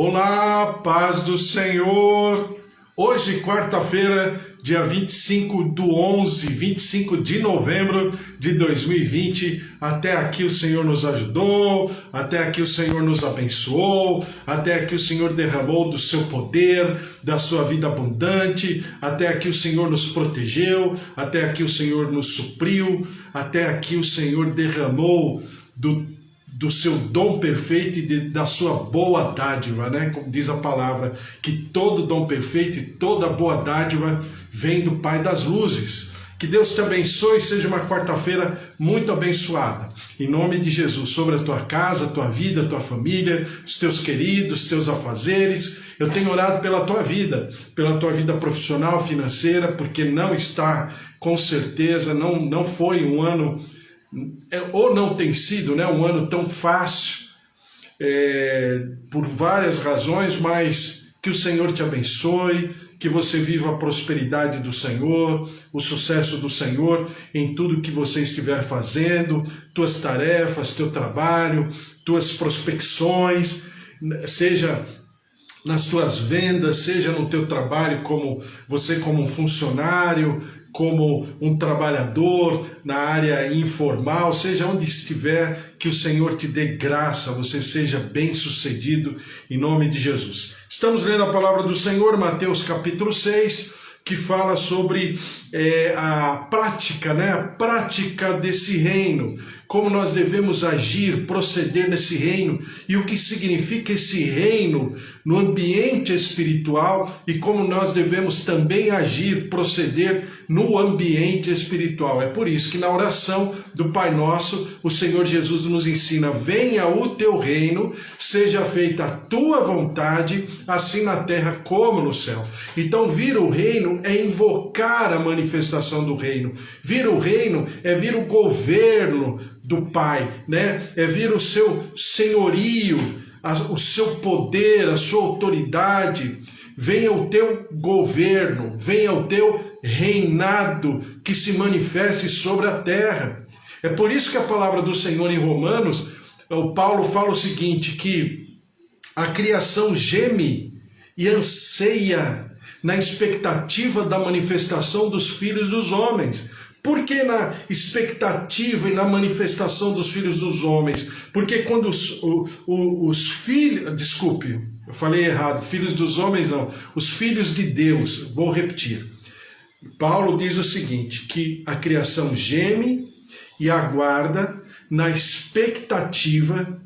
Olá, paz do Senhor. Hoje, quarta-feira, dia 25 de novembro de 2020. Até aqui o Senhor nos ajudou, até aqui o Senhor nos abençoou, até aqui o Senhor derramou do seu poder, da sua vida abundante, até aqui o Senhor nos protegeu, até aqui o Senhor nos supriu, até aqui o Senhor derramou do seu dom perfeito e da sua boa dádiva, né? Como diz a palavra, que todo dom perfeito e toda boa dádiva vem do Pai das luzes. Que Deus te abençoe e seja uma quarta-feira muito abençoada. Em nome de Jesus, sobre a tua casa, a tua vida, a tua família, os teus queridos, os teus afazeres. Eu tenho orado pela tua vida profissional, financeira, porque não está, com certeza, não foi um ano... ou não tem sido, né, um ano tão fácil, por várias razões, mas que o Senhor te abençoe, que você viva a prosperidade do Senhor, o sucesso do Senhor em tudo que você estiver fazendo, tuas tarefas, teu trabalho, tuas prospecções, seja nas tuas vendas, seja no teu trabalho como um funcionário, como um trabalhador na área informal, seja onde estiver, que o Senhor te dê graça, você seja bem-sucedido, em nome de Jesus. Estamos lendo a palavra do Senhor, Mateus capítulo 6, que fala sobre a prática, né? A prática desse reino, como nós devemos agir, proceder nesse reino, e o que significa esse reino no ambiente espiritual, e como nós devemos também agir, proceder no ambiente espiritual. É por isso que na oração do Pai Nosso, o Senhor Jesus nos ensina: venha o teu reino, seja feita a tua vontade, assim na terra como no céu. Então vir o reino é invocar a manifestação do reino. Vir o reino é vir o governo do Pai, né? É vir o seu senhorio, o seu poder, a sua autoridade. Venha o teu governo, venha o teu reinado que se manifeste sobre a terra. É por isso que a palavra do Senhor em Romanos, o Paulo fala o seguinte, que a criação geme e anseia na expectativa da manifestação dos filhos dos homens. Por que na expectativa e na manifestação dos filhos dos homens? Porque quando os filhos... Desculpe, eu falei errado. Filhos dos homens não. Os filhos de Deus. Vou repetir. Paulo diz o seguinte, que a criação geme e aguarda na expectativa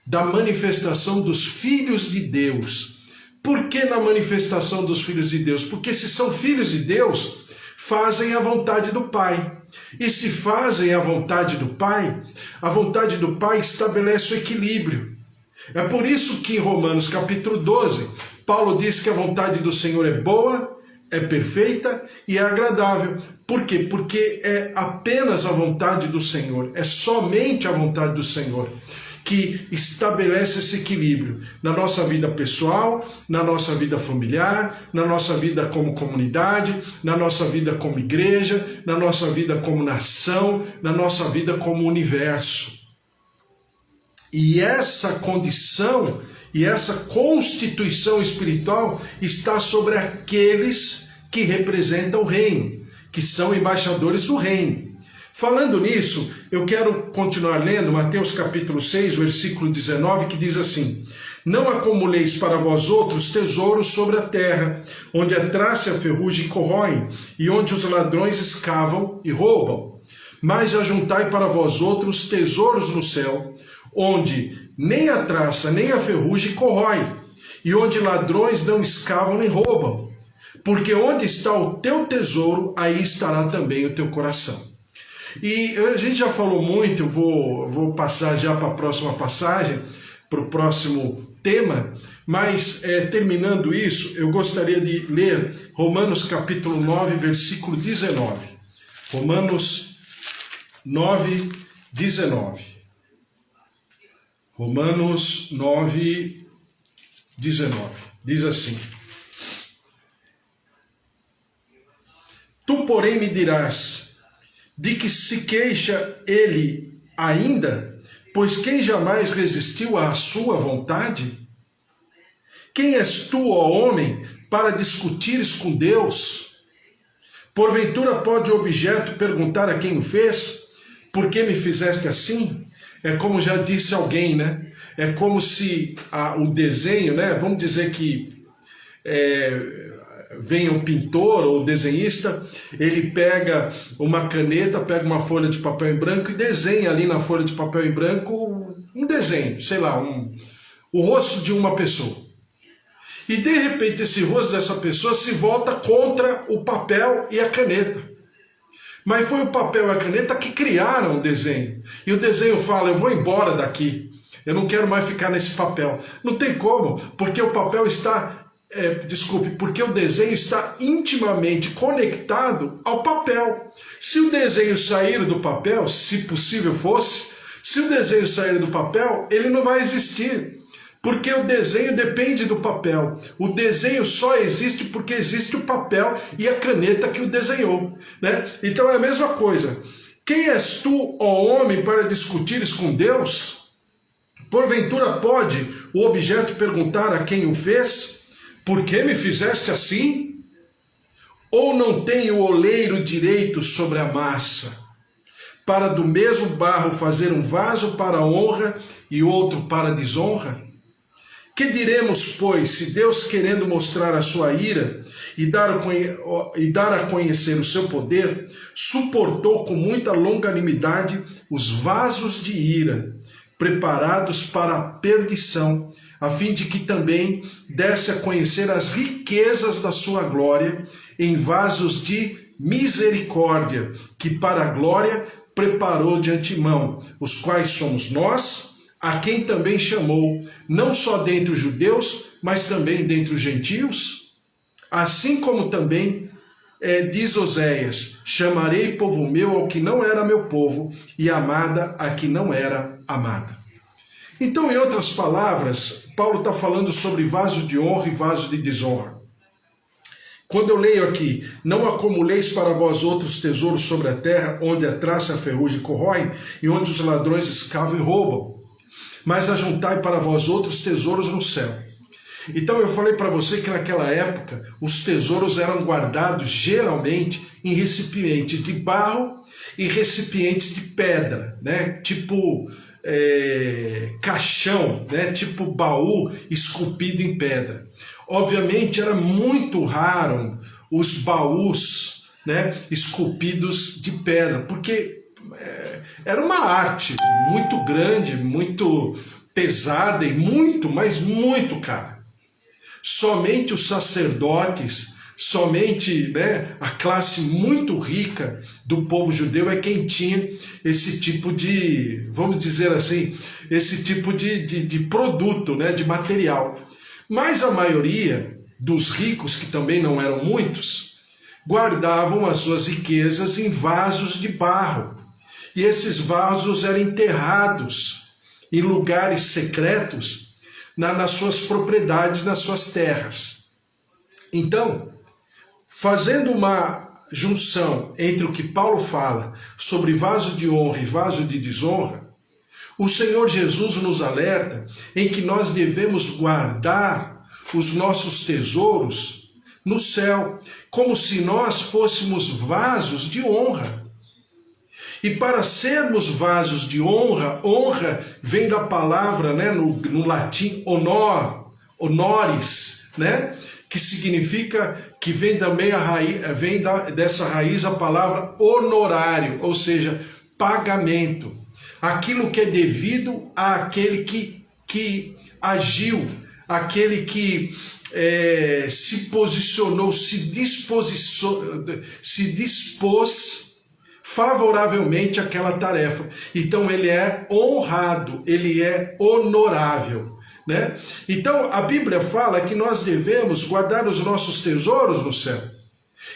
da manifestação dos filhos de Deus. Por que na manifestação dos filhos de Deus? Porque se são filhos de Deus, fazem a vontade do Pai. E se fazem a vontade do Pai estabelece o equilíbrio. É por isso que em Romanos capítulo 12, Paulo diz que a vontade do Senhor é boa, é perfeita e é agradável. Por quê? Porque é apenas a vontade do Senhor, é somente a vontade do Senhor que estabelece esse equilíbrio na nossa vida pessoal, na nossa vida familiar, na nossa vida como comunidade, na nossa vida como igreja, na nossa vida como nação, na nossa vida como universo. E essa condição e essa constituição espiritual está sobre aqueles que representam o reino, que são embaixadores do reino. Falando nisso, eu quero continuar lendo Mateus capítulo 6, versículo 19, que diz assim: não acumuleis para vós outros tesouros sobre a terra, onde a traça e a ferrugem corroem, e onde os ladrões escavam e roubam. Mas ajuntai para vós outros tesouros no céu, onde nem a traça nem a ferrugem corrói, e onde ladrões não escavam nem roubam. Porque onde está o teu tesouro, aí estará também o teu coração. E a gente já falou muito, eu vou passar já para a próxima passagem, para o próximo tema, mas terminando isso, eu gostaria de ler Romanos capítulo 9, versículo 19. Romanos 9, 19. Romanos 9, 19. Diz assim: tu, porém, me dirás, de que se queixa ele ainda? Pois quem jamais resistiu à sua vontade? Quem és tu, ó homem, para discutires com Deus? Porventura pode o objeto perguntar a quem o fez, por que me fizeste assim? É como já disse alguém, né? É como se o desenho, né? Vamos dizer que vem um pintor ou desenhista, ele pega uma caneta, pega uma folha de papel em branco e desenha ali na folha de papel em branco um desenho, sei lá, o rosto de uma pessoa. E de repente esse rosto dessa pessoa se volta contra o papel e a caneta. Mas foi o papel e a caneta que criaram o desenho. E o desenho fala, eu vou embora daqui, eu não quero mais ficar nesse papel. Não tem como, porque o papel está... porque o desenho está intimamente conectado ao papel. Se o desenho sair do papel, se possível fosse, se o desenho sair do papel, ele não vai existir. Porque o desenho depende do papel. O desenho só existe porque existe o papel e a caneta que o desenhou, né? Então é a mesma coisa. Quem és tu, ó homem, para discutires com Deus? Porventura pode o objeto perguntar a quem o fez? Por que me fizeste assim? Ou não tem o oleiro direito sobre a massa, para do mesmo barro fazer um vaso para honra e outro para desonra? Que diremos, pois, se Deus, querendo mostrar a sua ira e dar a conhecer o seu poder, suportou com muita longanimidade os vasos de ira, preparados para a perdição, a fim de que também desse a conhecer as riquezas da sua glória em vasos de misericórdia, que para a glória preparou de antemão, os quais somos nós, a quem também chamou, não só dentre os judeus, mas também dentre os gentios? Assim como também diz Oséias, chamarei povo meu ao que não era meu povo, e amada a que não era amada. Então, em outras palavras, Paulo está falando sobre vaso de honra e vaso de desonra. Quando eu leio aqui, não acumuleis para vós outros tesouros sobre a terra, onde a traça e a ferrugem corroem, e onde os ladrões escavam e roubam, mas ajuntai para vós outros tesouros no céu. Então eu falei para você que naquela época os tesouros eram guardados geralmente em recipientes de barro e recipientes de pedra, né? Tipo caixão, né? Tipo baú esculpido em pedra. Obviamente era muito raro os baús, né, esculpidos de pedra, porque era uma arte muito grande, muito pesada e muito, mas muito cara. Somente os sacerdotes, somente, né, a classe muito rica do povo judeu é quem tinha esse tipo de, vamos dizer assim, esse tipo de produto, né, de material. Mas a maioria dos ricos, que também não eram muitos, guardavam as suas riquezas em vasos de barro. E esses vasos eram enterrados em lugares secretos nas suas propriedades, nas suas terras. Então, fazendo uma junção entre o que Paulo fala sobre vaso de honra e vaso de desonra, o Senhor Jesus nos alerta em que nós devemos guardar os nossos tesouros no céu, como se nós fôssemos vasos de honra. E para sermos vasos de honra, honra vem da palavra, né, no latim, honoris, né, que significa, que vem também dessa raiz a palavra honorário, ou seja, pagamento. Aquilo que é devido àquele que agiu, aquele que se posicionou, se dispôs favoravelmente àquela tarefa. Então ele é honrado, ele é honorável, né? Então a Bíblia fala que nós devemos guardar os nossos tesouros no céu.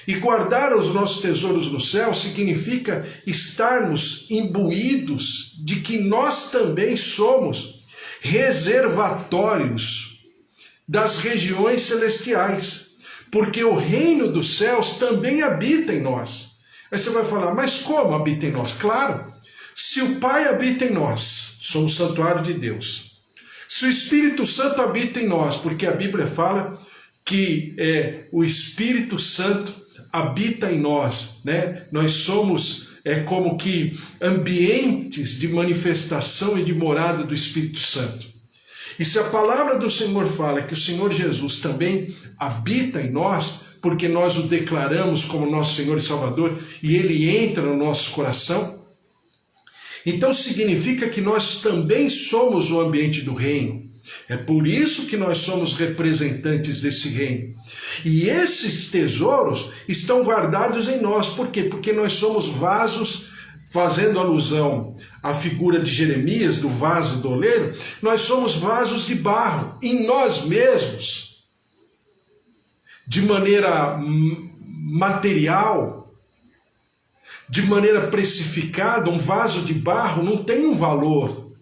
E guardar os nossos tesouros no céu significa estarmos imbuídos de que nós também somos reservatórios das regiões celestiais, porque o reino dos céus também habita em nós. Aí você vai falar, mas como habita em nós? Claro, se o Pai habita em nós, somos santuário de Deus. Se o Espírito Santo habita em nós, porque a Bíblia fala que o Espírito Santo habita em nós, né? Nós somos como que ambientes de manifestação e de morada do Espírito Santo. E se a palavra do Senhor fala que o Senhor Jesus também habita em nós, porque nós o declaramos como nosso Senhor e Salvador, e Ele entra no nosso coração, então significa que nós também somos o ambiente do reino. É por isso que nós somos representantes desse reino. E esses tesouros estão guardados em nós. Por quê? Porque nós somos vasos, fazendo alusão à figura de Jeremias, do vaso do oleiro, nós somos vasos de barro em nós mesmos, de maneira material, de maneira precificada. Um vaso de barro não tem um valor,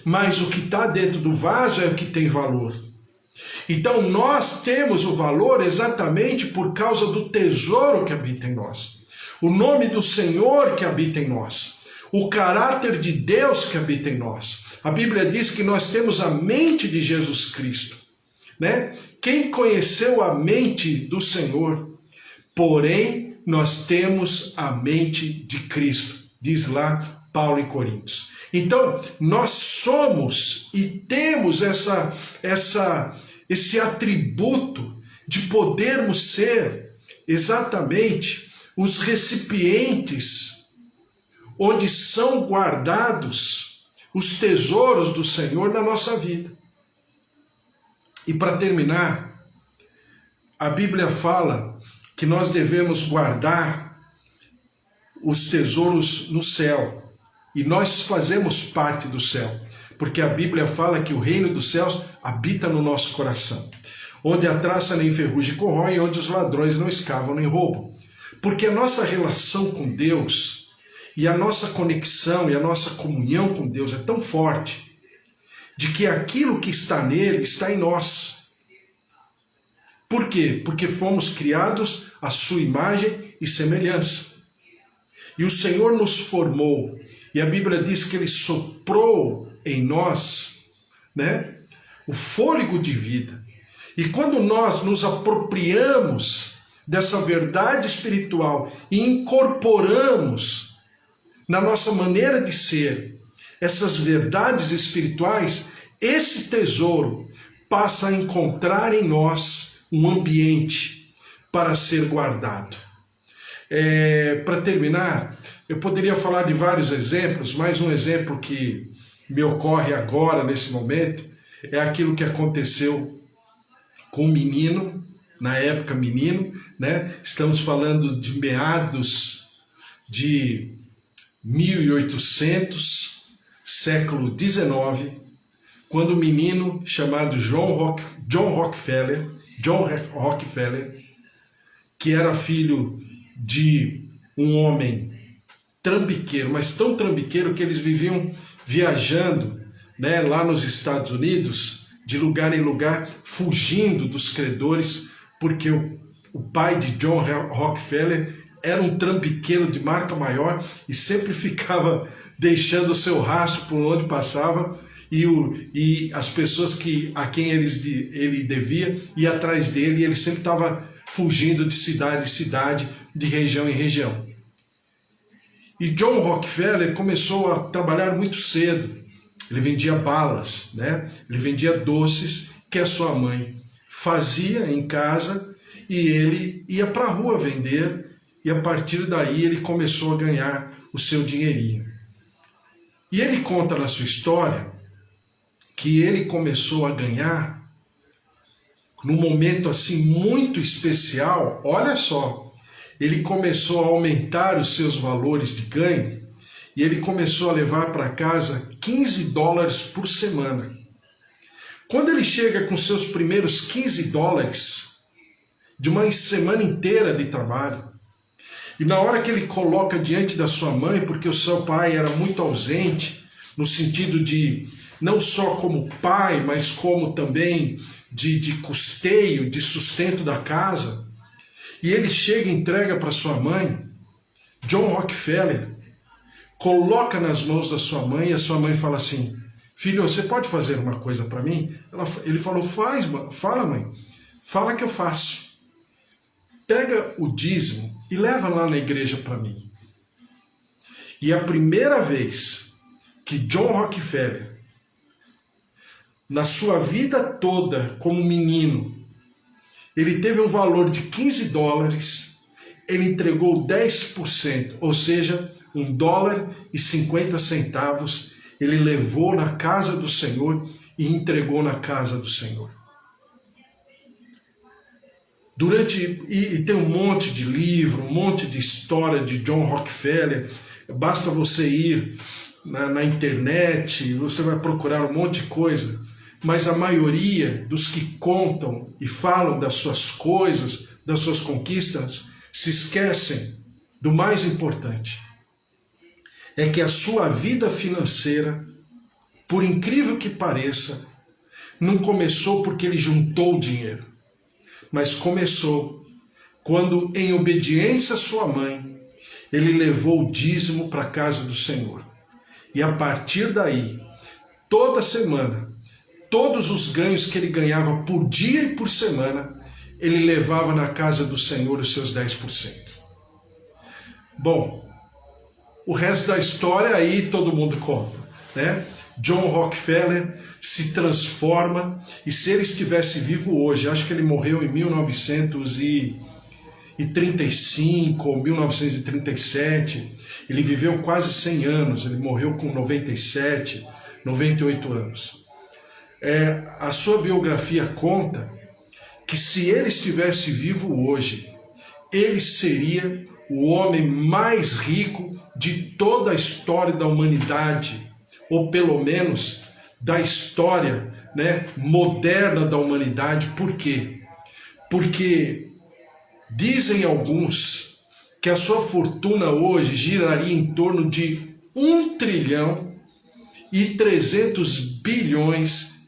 mas o que está dentro do vaso é o que tem valor. Então nós temos o valor exatamente por causa do tesouro que habita em nós, o nome do Senhor que habita em nós, o caráter de Deus que habita em nós. A Bíblia diz que nós temos a mente de Jesus Cristo, né? Quem conheceu a mente do Senhor? Porém, nós temos a mente de Cristo, diz lá Paulo em Coríntios. Então, nós somos e temos esse atributo de podermos ser exatamente os recipientes onde são guardados os tesouros do Senhor na nossa vida. E para terminar, a Bíblia fala que nós devemos guardar os tesouros no céu. E nós fazemos parte do céu, porque a Bíblia fala que o reino dos céus habita no nosso coração, onde a traça nem ferrugem corrói, onde os ladrões não escavam nem roubam. Porque a nossa relação com Deus e a nossa conexão e a nossa comunhão com Deus é tão forte, de que aquilo que está nele está em nós. Por quê? Porque fomos criados à sua imagem e semelhança. E o Senhor nos formou, e a Bíblia diz que Ele soprou em nós, né, o fôlego de vida. E quando nós nos apropriamos dessa verdade espiritual e incorporamos na nossa maneira de ser essas verdades espirituais, esse tesouro passa a encontrar em nós um ambiente para ser guardado. Para terminar, eu poderia falar de vários exemplos, mas um exemplo que me ocorre agora, nesse momento, é aquilo que aconteceu com o menino, na época menino, né? Estamos falando de meados de 1800, século XIX, quando um menino chamado John Rockefeller, que era filho de um homem trambiqueiro, mas tão trambiqueiro que eles viviam viajando, né, lá nos Estados Unidos, de lugar em lugar, fugindo dos credores, porque o pai de John Rockefeller era um trambiqueiro de marca maior e sempre ficava deixando o seu rastro por onde passava, e as pessoas a quem ele devia iam atrás dele, e ele sempre estava fugindo de cidade em cidade, de região em região. E John Rockefeller começou a trabalhar muito cedo. Ele vendia balas, né? Ele vendia doces que a sua mãe fazia em casa, e ele ia para a rua vender, e a partir daí ele começou a ganhar o seu dinheirinho. E ele conta na sua história que ele começou a ganhar num momento assim muito especial. Olha só, ele começou a aumentar os seus valores de ganho, e ele começou a levar para casa $15 por semana. Quando ele chega com seus primeiros $15 de uma semana inteira de trabalho, e na hora que ele coloca diante da sua mãe, porque o seu pai era muito ausente, no sentido de não só como pai, mas como também de custeio, de sustento da casa, e ele chega e entrega para sua mãe, John Rockefeller coloca nas mãos da sua mãe, e a sua mãe fala assim: filho, você pode fazer uma coisa para mim? Ele falou, fala mãe, fala que eu faço. Pega o dízimo e leva lá na igreja para mim. E a primeira vez que John Rockefeller, na sua vida toda como menino, ele teve um valor de $15, ele entregou 10%, ou seja, $1,50, ele levou na casa do Senhor e entregou na casa do Senhor. E tem um monte de livro, um monte de história de John Rockefeller. Basta você ir na internet, você vai procurar um monte de coisa. Mas a maioria dos que contam e falam das suas coisas, das suas conquistas, se esquecem do mais importante. É que a sua vida financeira, por incrível que pareça, não começou porque ele juntou dinheiro, mas começou quando, em obediência à sua mãe, ele levou o dízimo para a casa do Senhor. E a partir daí, toda semana, todos os ganhos que ele ganhava por dia e por semana, ele levava na casa do Senhor os seus 10%. Bom, o resto da história aí todo mundo conta, né? John Rockefeller se transforma, e se ele estivesse vivo hoje, acho que ele morreu em 1935 ou 1937, ele viveu quase 100 anos, ele morreu com 97, 98 anos. A sua biografia conta que se ele estivesse vivo hoje, ele seria o homem mais rico de toda a história da humanidade, ou pelo menos da história, né, moderna da humanidade. Por quê? Porque dizem alguns que a sua fortuna hoje giraria em torno de 1,3 trilhão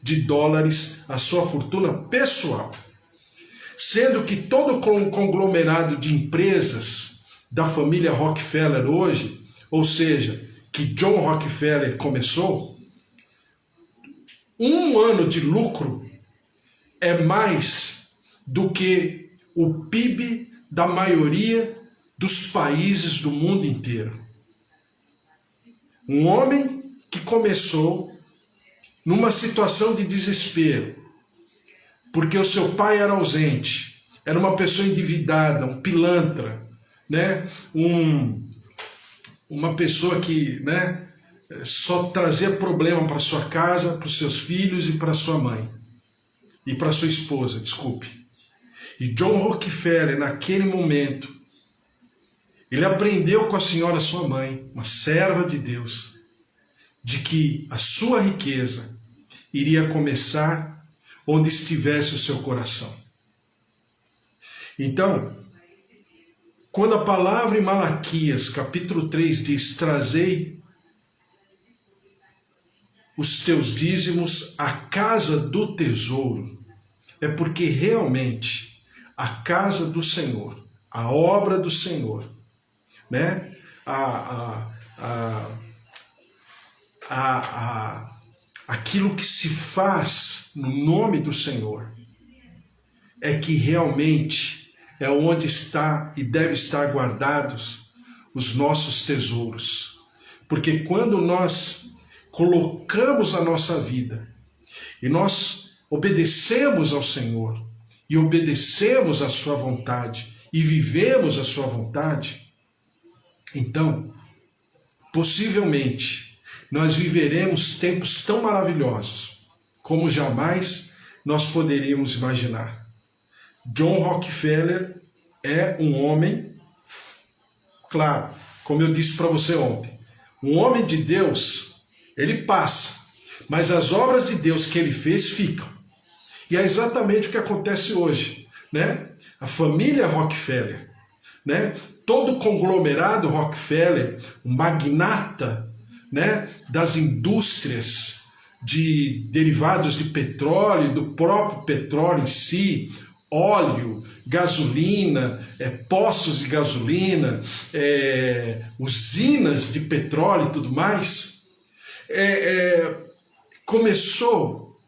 de dólares, a sua fortuna pessoal. Sendo que todo o conglomerado de empresas da família Rockefeller hoje, ou seja, que John Rockefeller começou, um ano de lucro é mais do que o PIB da maioria dos países do mundo inteiro. Um homem que começou numa situação de desespero, porque o seu pai era ausente, era uma pessoa endividada, um pilantra, né? Uma pessoa que, né, só trazia problema para sua casa, para os seus filhos e para sua mãe. E para sua esposa, desculpe. E John Rockefeller, naquele momento, ele aprendeu com a senhora sua mãe, uma serva de Deus, de que a sua riqueza iria começar onde estivesse o seu coração. Então, quando a palavra em Malaquias, capítulo 3, diz: trazei os teus dízimos à casa do tesouro, é porque realmente a casa do Senhor, a obra do Senhor, né? Aquilo que se faz no nome do Senhor, é que realmente é onde está e deve estar guardados os nossos tesouros. Porque quando nós colocamos a nossa vida e nós obedecemos ao Senhor e obedecemos à sua vontade e vivemos a sua vontade, então, possivelmente, nós viveremos tempos tão maravilhosos como jamais nós poderíamos imaginar. John Rockefeller é um homem, claro, como eu disse para você ontem, um homem de Deus, ele passa, mas as obras de Deus que ele fez ficam. E é exatamente o que acontece hoje, né? A família Rockefeller, né? Todo o conglomerado Rockefeller, o magnata, né, das indústrias de derivados de petróleo, do próprio petróleo em si, óleo, gasolina, poços de gasolina, usinas de petróleo e tudo mais, começou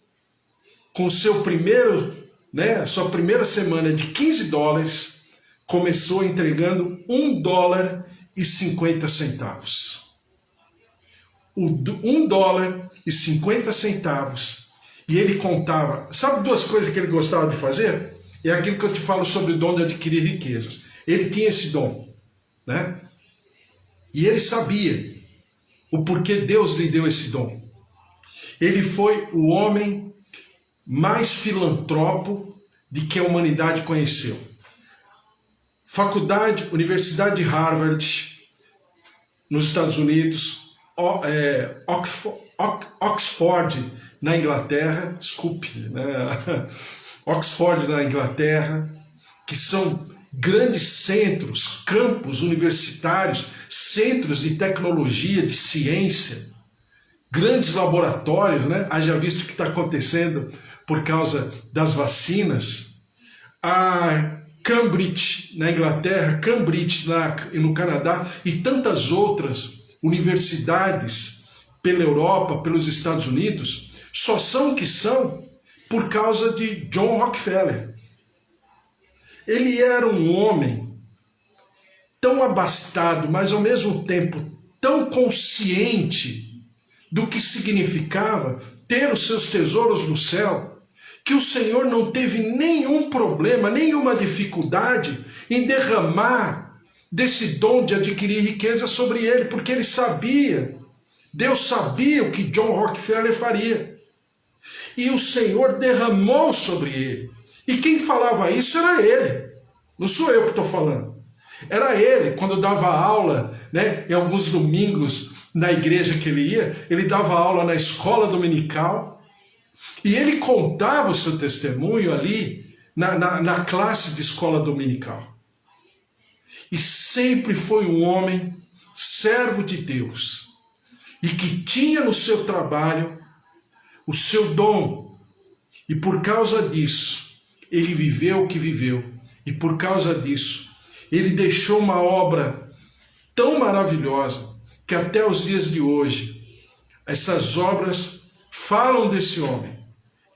com seu primeiro, sua primeira semana de $15, começou entregando $1,50. $1,50. E ele contava. Sabe duas coisas que ele gostava de fazer? É aquilo que eu te falo sobre o dom de adquirir riquezas. Ele tinha esse dom, né? E ele sabia o porquê Deus lhe deu esse dom. Ele foi o homem mais filantropo de que a humanidade conheceu. Universidade de Harvard, nos Estados Unidos, Oxford, na Inglaterra, Oxford, na Inglaterra, que são grandes centros, campos universitários, centros de tecnologia, de ciência, grandes laboratórios, haja visto o que está acontecendo por causa das vacinas. A Cambridge, na Inglaterra, Cambridge, no Canadá, e tantas outras universidades pela Europa, pelos Estados Unidos, só são o que são por causa de John Rockefeller. Ele era um homem tão abastado, mas ao mesmo tempo tão consciente do que significava ter os seus tesouros no céu, que o Senhor não teve nenhum problema, nenhuma dificuldade em derramar desse dom de adquirir riqueza sobre ele, porque ele sabia, Deus sabia o que John Rockefeller faria. E o Senhor derramou sobre ele. E quem falava isso era ele. Não sou eu que estou falando. Era ele, quando dava aula, em alguns domingos na igreja que ele ia, ele dava aula na escola dominical. E ele contava o seu testemunho ali na classe de escola dominical. E sempre foi um homem servo de Deus. E que tinha no seu trabalho o seu dom. E por causa disso, ele viveu o que viveu. E por causa disso, ele deixou uma obra tão maravilhosa que até os dias de hoje, essas obras falam desse homem.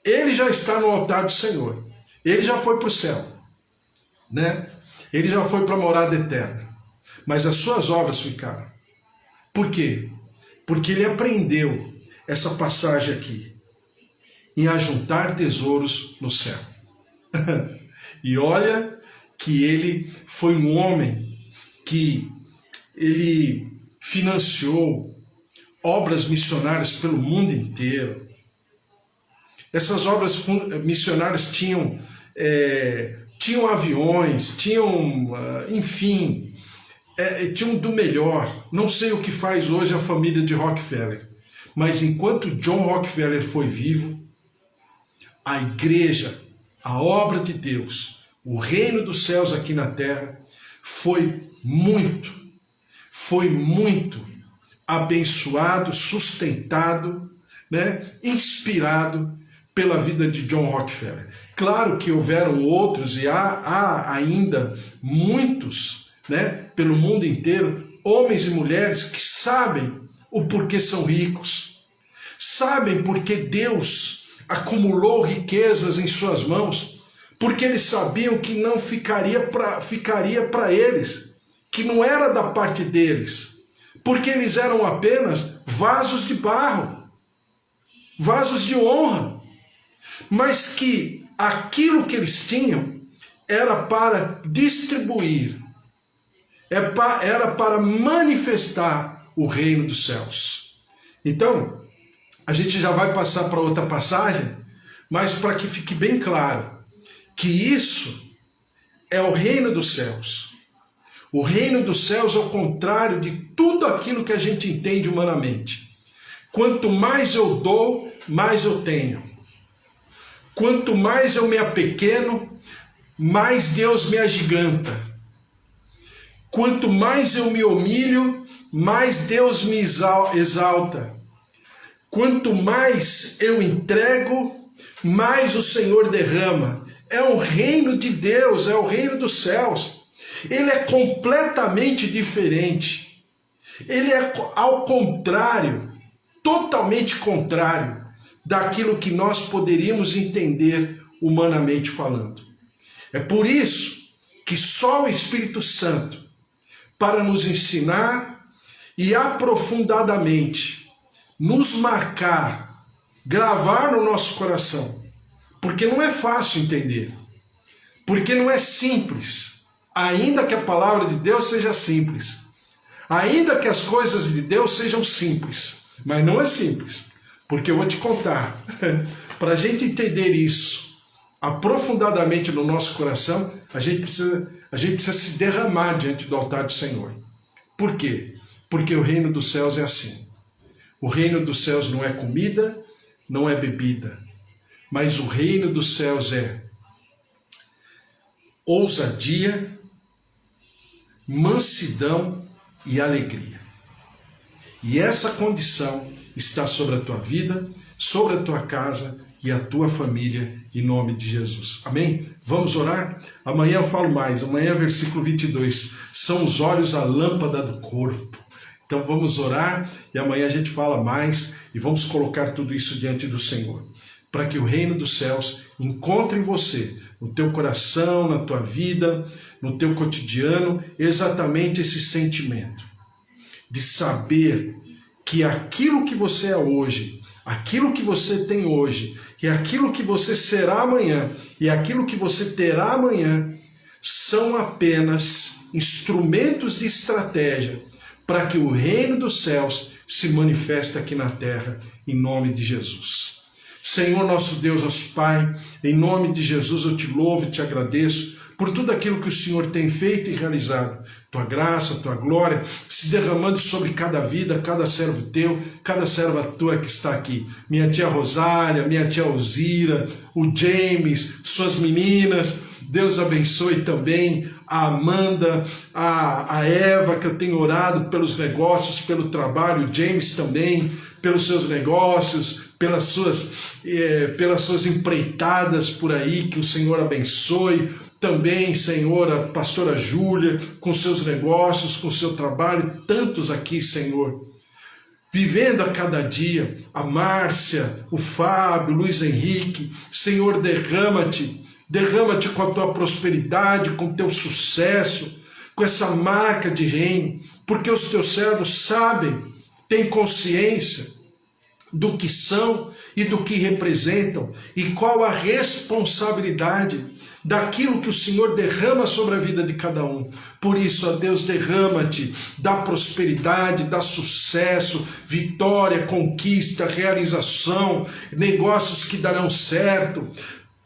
Ele já está no altar do Senhor. Ele já foi para o céu. Ele já foi para a morada eterna. Mas as suas obras ficaram. Por quê? Porque ele aprendeu essa passagem aqui. Em ajuntar tesouros no céu. E olha que ele foi um homem que ele financiou obras missionárias pelo mundo inteiro. Essas obras missionárias tinham aviões, enfim, tinham do melhor. Não sei o que faz hoje a família de Rockefeller, mas enquanto John Rockefeller foi vivo, a igreja, a obra de Deus, o reino dos céus aqui na terra, foi muito abençoado, sustentado, inspirado pela vida de John Rockefeller. Claro que houveram outros e há ainda muitos, pelo mundo inteiro, homens e mulheres que sabem o porquê são ricos, sabem porque Deus acumulou riquezas em suas mãos, porque eles sabiam que não ficaria para eles, que não era da parte deles, porque eles eram apenas vasos de barro, vasos de honra, mas que aquilo que eles tinham era para distribuir, era para manifestar o reino dos céus. Então, a gente já vai passar para outra passagem, mas para que fique bem claro que isso é o reino dos céus. O reino dos céus é o contrário de tudo aquilo que a gente entende humanamente. Quanto mais eu dou, mais eu tenho. Quanto mais eu me apequeno, mais Deus me agiganta. Quanto mais eu me humilho, mais Deus me exalta. Quanto mais eu entrego, mais o Senhor derrama. É o reino de Deus, é o reino dos céus. Ele é completamente diferente. Ele é ao contrário, totalmente contrário daquilo que nós poderíamos entender humanamente falando. É por isso que só o Espírito Santo, para nos ensinar e aprofundadamente nos marcar, gravar no nosso coração, porque não é fácil entender, porque não é simples, ainda que a palavra de Deus seja simples, ainda que as coisas de Deus sejam simples, mas não é simples, porque eu vou te contar, para a gente entender isso aprofundadamente no nosso coração, a gente precisa se derramar diante do altar do Senhor. Por quê? Porque o reino dos céus é assim. O reino dos céus não é comida, não é bebida, mas o reino dos céus é ousadia, mansidão e alegria. E essa condição está sobre a tua vida, sobre a tua casa e a tua família, em nome de Jesus. Amém? Vamos orar? Amanhã eu falo mais. Amanhã, versículo 22. São os olhos a lâmpada do corpo. Então vamos orar e amanhã a gente fala mais e vamos colocar tudo isso diante do Senhor, para que o reino dos céus encontre em você, no teu coração, na tua vida, no teu cotidiano, exatamente esse sentimento de saber que aquilo que você é hoje, aquilo que você tem hoje, e aquilo que você será amanhã, e aquilo que você terá amanhã, são apenas instrumentos de estratégia para que o reino dos céus se manifeste aqui na terra, em nome de Jesus. Senhor nosso Deus, nosso Pai, em nome de Jesus eu te louvo e te agradeço por tudo aquilo que o Senhor tem feito e realizado. Tua graça, tua glória, se derramando sobre cada vida, cada servo teu, cada serva tua que está aqui. Minha tia Rosália, minha tia Alzira, o James, suas meninas. Deus abençoe também a Amanda, a Eva, que eu tenho orado pelos negócios, pelo trabalho, o James também, pelos seus negócios, pelas suas empreitadas por aí, que o Senhor abençoe. Também, Senhor, a pastora Júlia, com seus negócios, com seu trabalho, tantos aqui, Senhor, vivendo a cada dia, a Márcia, o Fábio, o Luiz Henrique. Senhor, derrama-te com a tua prosperidade, com o teu sucesso, com essa marca de reino, porque os teus servos sabem, têm consciência do que são e do que representam, e qual a responsabilidade daquilo que o Senhor derrama sobre a vida de cada um. Por isso, ó Deus, derrama-te, dá prosperidade, dá sucesso, vitória, conquista, realização, negócios que darão certo,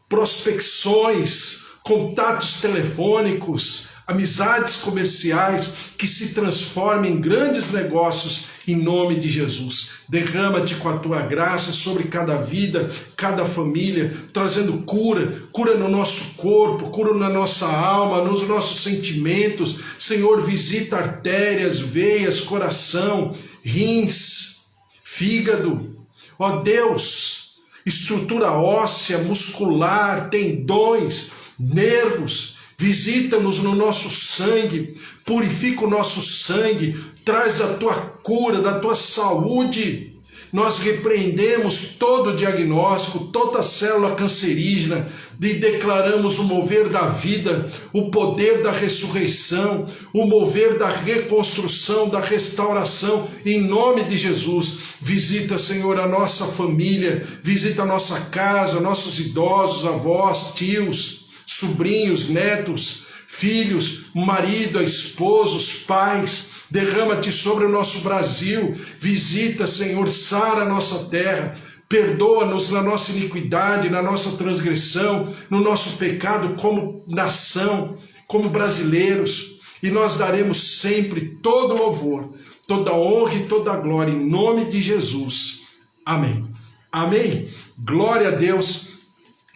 prospecções, contatos telefônicos, amizades comerciais que se transformem em grandes negócios em nome de Jesus. Derrama-te com a tua graça sobre cada vida, cada família, trazendo cura no nosso corpo, cura na nossa alma, nos nossos sentimentos. Senhor, visita artérias, veias, coração, rins, fígado. Ó Deus, estrutura óssea, muscular, tendões, nervos. Visita-nos no nosso sangue, purifica o nosso sangue, traz a tua cura, da tua saúde. Nós repreendemos todo o diagnóstico, toda célula cancerígena e declaramos o mover da vida, o poder da ressurreição, o mover da reconstrução, da restauração, em nome de Jesus. Visita, Senhor, a nossa família, visita a nossa casa, nossos idosos, avós, tios, sobrinhos, netos, filhos, marido, esposos, pais. Derrama-te sobre o nosso Brasil, visita, Senhor, sara a nossa terra, perdoa-nos na nossa iniquidade, na nossa transgressão, no nosso pecado como nação, como brasileiros, e nós daremos sempre todo louvor, toda honra e toda glória em nome de Jesus. Amém. Amém. Glória a Deus.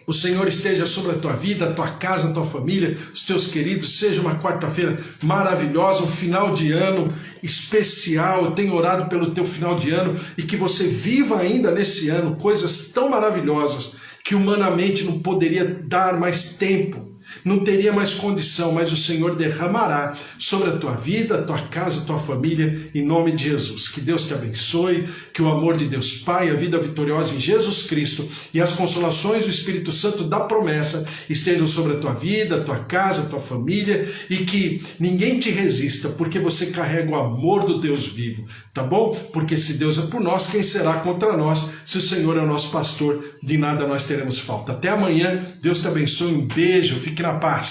O Senhor esteja sobre a tua vida, a tua casa, a tua família, os teus queridos. Seja uma quarta-feira maravilhosa, um final de ano especial. Eu tenho orado pelo teu final de ano e que você viva ainda nesse ano coisas tão maravilhosas que humanamente não poderia dar mais tempo. não teria mais condição, mas o Senhor derramará sobre a tua vida, a tua casa, a tua família, em nome de Jesus. Que Deus te abençoe, que o amor de Deus Pai, a vida vitoriosa em Jesus Cristo e as consolações do Espírito Santo da promessa estejam sobre a tua vida, a tua casa, a tua família, e que ninguém te resista, porque você carrega o amor do Deus vivo, tá bom? Porque se Deus é por nós, quem será contra nós? Se o Senhor é o nosso pastor, de nada nós teremos falta. Até amanhã, Deus te abençoe, um beijo, fique na paz.